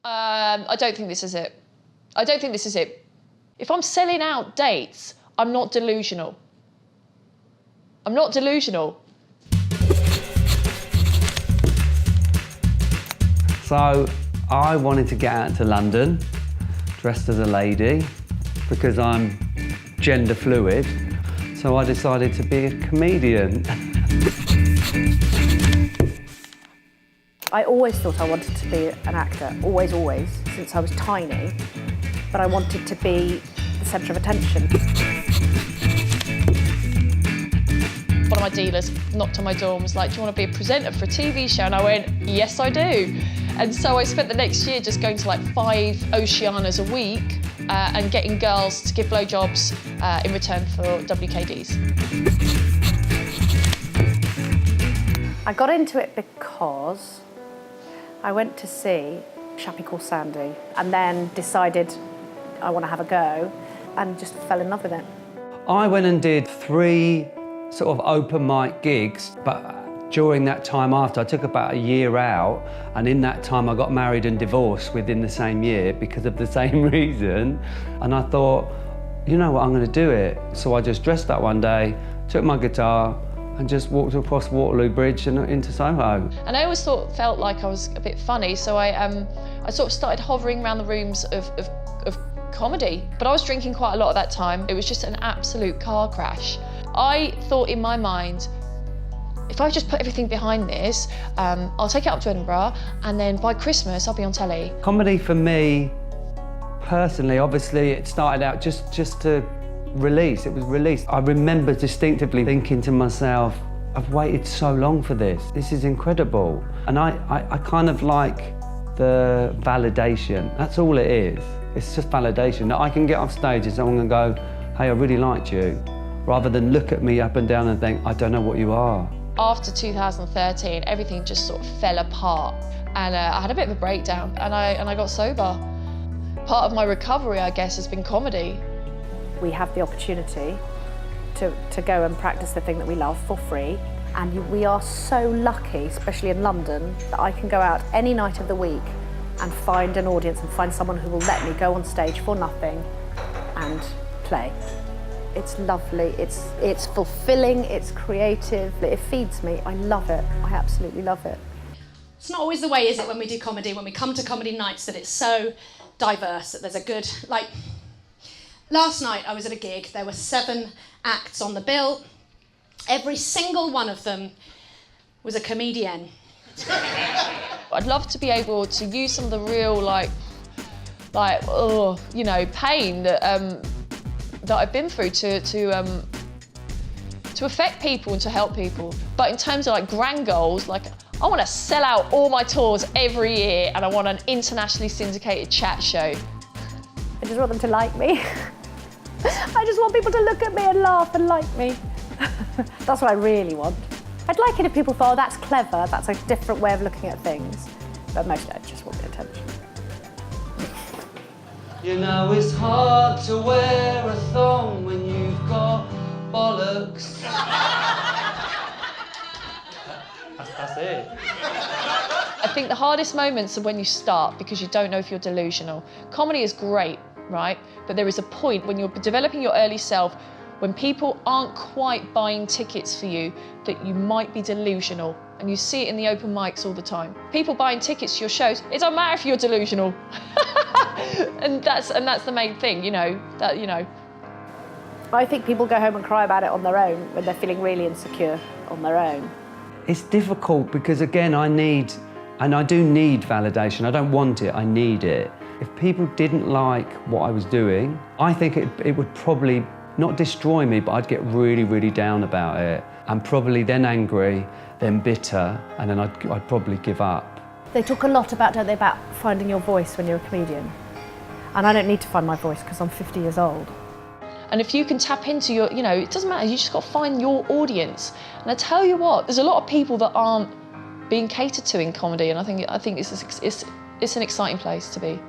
I don't think this is it. I don't think this is it. If I'm selling out dates, I'm not delusional. I'm not delusional. So I wanted to get out to London dressed as a lady because I'm gender fluid. So I decided to be a comedian. I always thought I wanted to be an actor, always, since I was tiny. But I wanted to be the centre of attention. One of my dealers knocked on my door and was like, do you want to be a presenter for a TV show? And I went, yes, I do. And so I spent the next year just going to like 5 Oceanas a week and getting girls to give blowjobs in return for WKDs. I got into it because I went to see a chappie called Sandy and then decided I want to have a go and just fell in love with it. I went and did 3 sort of open mic gigs, but during that time after, I took about a year out, and in that time I got married and divorced within the same year because of the same reason. And I thought, you know what, I'm going to do it. So I just dressed up one day, took my guitar, and just walked across Waterloo Bridge and into Soho. And I always felt like I was a bit funny, so I sort of started hovering around the rooms of comedy. But I was drinking quite a lot at that time. It was just an absolute car crash. I thought in my mind, if I just put everything behind this, I'll take it up to Edinburgh, and then by Christmas I'll be on telly. Comedy for me, personally, obviously it started out just to release. It was released. I remember distinctively thinking to myself, I've waited so long for this. This is incredible. And I kind of like the validation. That's all it is. It's just validation. That I can get off stage and someone can go, hey, I really liked you, rather than look at me up and down and think, I don't know what you are. After 2013, everything just sort of fell apart, and I had a bit of a breakdown, and I got sober. Part of my recovery, I guess, has been comedy. We have the opportunity to go and practice the thing that we love for free, and we are so lucky, especially in London, that I can go out any night of the week and find an audience and find someone who will let me go on stage for nothing and play. It's lovely, it's fulfilling, it's creative, it feeds me. I love it, I absolutely love it. It's not always the way, is it, when we do comedy, when we come to comedy nights, that it's so diverse, that there's a good, like, last night I was at a gig, there were 7 acts on the bill. Every single one of them was a comedian. I'd love to be able to use some of the real, you know, pain that I've been through to affect people and to help people. But in terms of like grand goals, like I want to sell out all my tours every year, and I want an internationally syndicated chat show. I just want them to like me. I just want people to look at me and laugh and like me. That's what I really want. I'd like it if people thought, oh, that's clever, that's a different way of looking at things. But mostly I just want the attention. You know it's hard to wear a thong when you've got bollocks. That's it. I think the hardest moments are when you start, because you don't know if you're delusional. Comedy is great, right? But there is a point when you're developing your early self, when people aren't quite buying tickets for you, that you might be delusional. And you see it in the open mics all the time. People buying tickets to your shows, it doesn't matter if you're delusional. and that's the main thing, you know, that, you know. I think people go home and cry about it on their own when they're feeling really insecure on their own. It's difficult because, again, I do need validation. I don't want it, I need it. If people didn't like what I was doing, I think it would probably not destroy me, but I'd get really, really down about it. And probably then angry, then bitter, and then I'd probably give up. They talk a lot about, don't they, about finding your voice when you're a comedian. And I don't need to find my voice because I'm 50 years old. And if you can tap into your, you know, it doesn't matter, you just got to find your audience. And I tell you what, there's a lot of people that aren't being catered to in comedy, and I think it's an exciting place to be.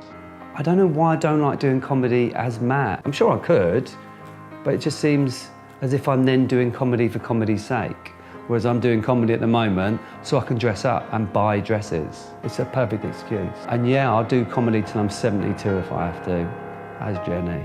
I don't know why I don't like doing comedy as Matt. I'm sure I could, but it just seems as if I'm then doing comedy for comedy's sake. Whereas I'm doing comedy at the moment so I can dress up and buy dresses. It's a perfect excuse. And yeah, I'll do comedy till I'm 72 if I have to, as Jenny.